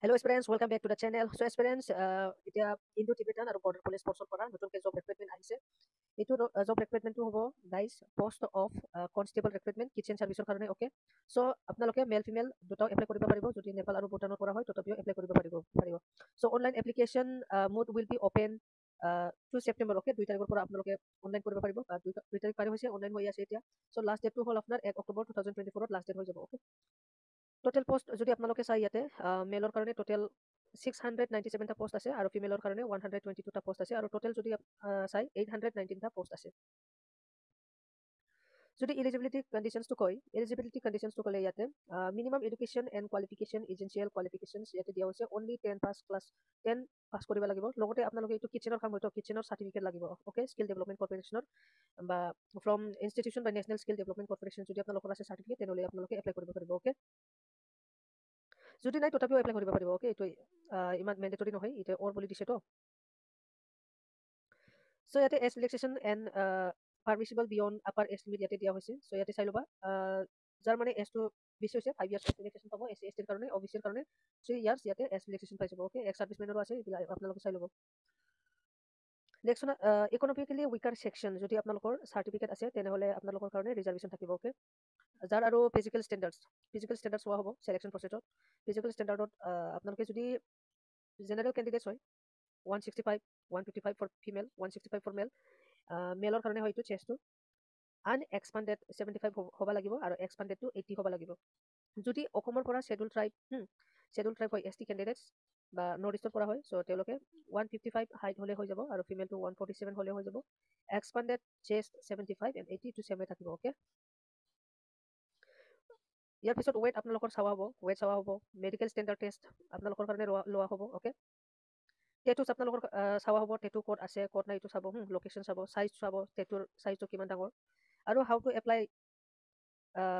Hello aspirants, welcome back to the channel. So aspirants, এতিয়া Indo Tibetan আৰু border police ফৰ্চৰ পৰা নতুনকৈ জব ৰিক্ৰুটমেণ্ট আহিছে। এইটো জব ৰিক্ৰুটমেণ্টটো হ'ব guys post of constable recruitment kitchen ছাৰ্ভিচৰ কাৰণে অ'কে। চ' আপোনালোকে মেল ফিমেল দুটাও এপ্লাই কৰিব পাৰিব। যদি নেপাল আৰু ভূটানৰ পৰা হয় তথাপিও এপ্লাই কৰিব পাৰিব। So' online application mode will be open 2 September okay. 2 তাৰিখৰ পৰা আপোনালোকে অনলাইন কৰিব পাৰিব। 2 তাৰিখ পাৰ হৈছে, অনলাইন হৈ আছে এতিয়া। চ' লাষ্ট ডেটটো হ'ল আপোনাৰ 1 অক্টোবৰ 2024 লাষ্ট ডেট হৈ যাব অ'কে। টোটেল পোষ্ট যদি আপোনালোকে চাই ইয়াতে মেলৰ কাৰণে টোটেল 697টা পোষ্ট আছে আৰু ফিমেলৰ কাৰণে 122টা পোষ্ট আছে আৰু টোটেল যদি চাই 819টা পোষ্ট আছে। যদি এলিজিবিলিটি কণ্ডিশ্যনছটো কয়, এলিজিবিলিটি কণ্ডিশ্যনছটো ক'লে ইয়াতে minimum education and qualification এজেঞ্চিয়েল qualifications ইয়াতে দিয়া হৈছে অনলি 10 পাছ কৰিব লাগিব। লগতে আপোনালোকে এইটো কিচেনৰ কাম হয়তো কিচেনৰ চাৰ্টিফিকেট লাগিব অ'কে। স্কিল ডেভেলপমেণ্ট কৰ্পৰেশ্যনৰ বা ফ্ৰম ইনষ্টিটিউশ্যন বা নেশ্যনেল স্কিল ডেভেলপমেণ্ট কৰ্পৰেশ্যন যদি আপোনালোকৰ আছে চাৰ্টিফিকেট তেনেহ'লে আপোনালোকে এপ্লাই কৰিব পাৰিব অ'কে। যদি নাই তথাপিও এপ্লাই কৰিব পাৰিব অ'কে। এইটো ইমান মেণ্ডেটৰী নহয়, এতিয়া অৰ বুলি দিছেতো। চ' ইয়াতে age relaxation and permissible beyond upper age limit ইয়াতে দিয়া হৈছে। চ' ইয়াতে চাই ল'বা যাৰ মানে এজটো বেছি হৈছে 5 ইয়াৰ্ছ এজ ৰিলেক্সেশ্যন পাব। এছ চি এছ টিৰ কাৰণে অবিচিৰ কাৰণে 3 ইয়াৰ্ছ ইয়াতে এজ ৰিলেক্সেশ্যন পাই যাব অ'কে। এক্স ছাৰ্ভিচমেনৰো আছে, এইবিলাক আপোনালোকে চাই ল'ব। নেক্সট ইকনমিকেলি উইকাৰ ছেকশ্যন যদি আপোনালোকৰ চাৰ্টিফিকেট আছে তেনেহ'লে আপোনালোকৰ কাৰণে ৰিজাৰ্ভেশ্যন থাকিব অ'কে। যাৰ আৰু ফিজিকেল ষ্টেণ্ডাৰ্ড চোৱা হ'ব ছিলেকশ্যন প্ৰচেছত। ফিজিকেল ষ্টেণ্ডাৰ্ডত আপোনালোকে যদি জেনেৰেল কেণ্ডিডেটছ হয় 165, 155 ফৰ ফিমেল, 165 ফৰ মেল। মেলৰ কাৰণে হয়তো চেষ্টটো আনএক্সপাণ্ডেড 75 হ'ব লাগিব আৰু এক্সপাণ্ডেডটো 80 হ'ব লাগিব। যদি অসমৰ পৰা শ্বেডুল ট্ৰাইব হয় এছ টি কেণ্ডিডেটছ বা নৰ্থ ইষ্টৰ পৰা হয়, চ' তেওঁলোকে 155 হাইট হ'লে হৈ যাব আৰু ফিমেলটো 147 হ'লে হৈ যাব। এক্সপাণ্ডেড চেষ্ট 75 এণ্ড 80 টু চেমে থাকিব অ'কে। ইয়াৰ পিছত ৱেট আপোনালোকৰ চাৱা হ'ব, মেডিকেল ষ্টেণ্ডাৰ্ড টেষ্ট আপোনালোকৰ কাৰণে লোৱা হ'ব অ'কে। টেটুছ আপোনালোকৰ চাৱা হ'ব, টেটু ক'ত আছে ক'ত নাই এইটো চাব, লোকেশ্যন চাব, চাইজ চাব, টেটুৰ চাইজটো কিমান ডাঙৰ আৰু হাউ টু এপ্লাই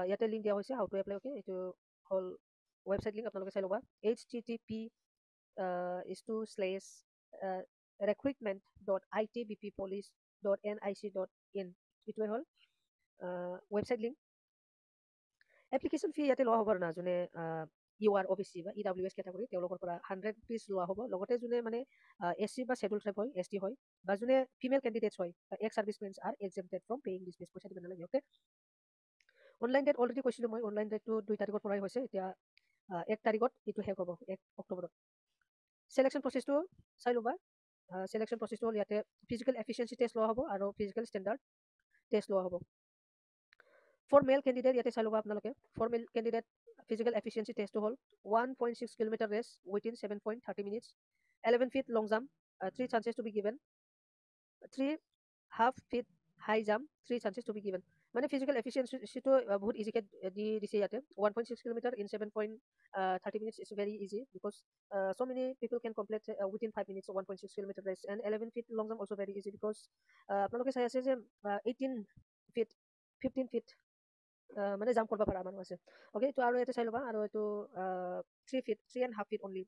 ইয়াতে লিংক দিয়া হৈছে হাউ টু এপ্লাই অ'কে। এইটো হ'ল ৱেবছাইট লিংক আপোনালোকে চাই ল'বা http://recruitment.itbppolice.nic.in এইটোৱে হ'ল ৱেবছাইট লিংক। এপ্লিকেশ্যন ফি ইয়াতে লোৱা হ'ব না যোনে UR OBC বা EWS কেটাগৰী তেওঁলোকৰ পৰা 100 rupees লোৱা হ'ব। লগতে যোনে মানে SC বা শ্বেডুল ট্ৰাইব হয়, ST হয় বা যোনে ফিমেল কেণ্ডিডেটছ হয়, ex servicemen are exempted from paying this fees, পইচা দিব নালাগে অ'কে। অনলাইন ডেট অলৰেডি কৈছিলোঁ মই, অনলাইন ডেটটো 2 তাৰিখৰ পৰাই হৈছে, এতিয়া 1 তাৰিখত এইটো শেষ হ'ব, 1 অক্টোবৰত। ছিলেকশ্যন প্ৰচেছটো চাই ল'বা। ছিলেকশ্যন প্ৰচেছটো হ'ল ইয়াতে ফিজিকেল এফিচিয়েঞ্চি টেষ্ট লোৱা হ'ব আৰু ফিজিকেল ষ্টেণ্ডাৰ্ড টেষ্ট লোৱা হ'ব। ফৰ মেল কেণ্ডিডেট ইয়াতে চাই ল'বা আপোনালোকে। For male candidate physical efficiency টেষ্টটো হ'ল 1.6 kilometre race within 7.30 minutes, 11 feet long jump 3 chances to be given, 3 half feet high jump 3 chances to be given। মানে ফিজিকেল এফিচিয়েঞ্চিটো বহুত ইজিকৈ দি দিছে ইয়াতে। 1.6 kilometre in 7.30 minutes is very easy because so many people can complete within 5 minutes 1.6 kilometer race, and 11 feet long jump also very easy because আপোনালোকে চাই আছে যে 18 feet 15 feet মানে জাম্প কৰিব পৰা মানুহ আছে অ'কে। এইটো আৰু ইয়াতে চাই ল'বা আৰু এইটো 3.5 feet অনলি,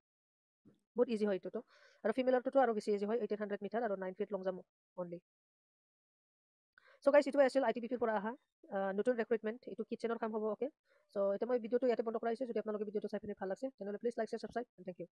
বহুত ইজি হয় এইটোতো। আৰু ফিমেলৰটোতো আৰু বেছি ইজি হয়, 1800 মিটাৰ আৰু 9 feet লং জাম্প অনলি। চ' গাইছ এইটোৱে আছিল ITBPৰ পৰা অহা নতুন ৰিক্ৰুটমেণ্ট, এইটো কিচেনৰ কাম হ'ব অ'কে। চ' এতিয়া মই ভিডিঅ'টো ইয়াতে বন্ধ কৰা হৈছে। যদি আপোনালোকে ভিডিঅ'টো চাই পিনে ভাল লাগিছে তেনেহ'লে please like, share, subscribe, thank U.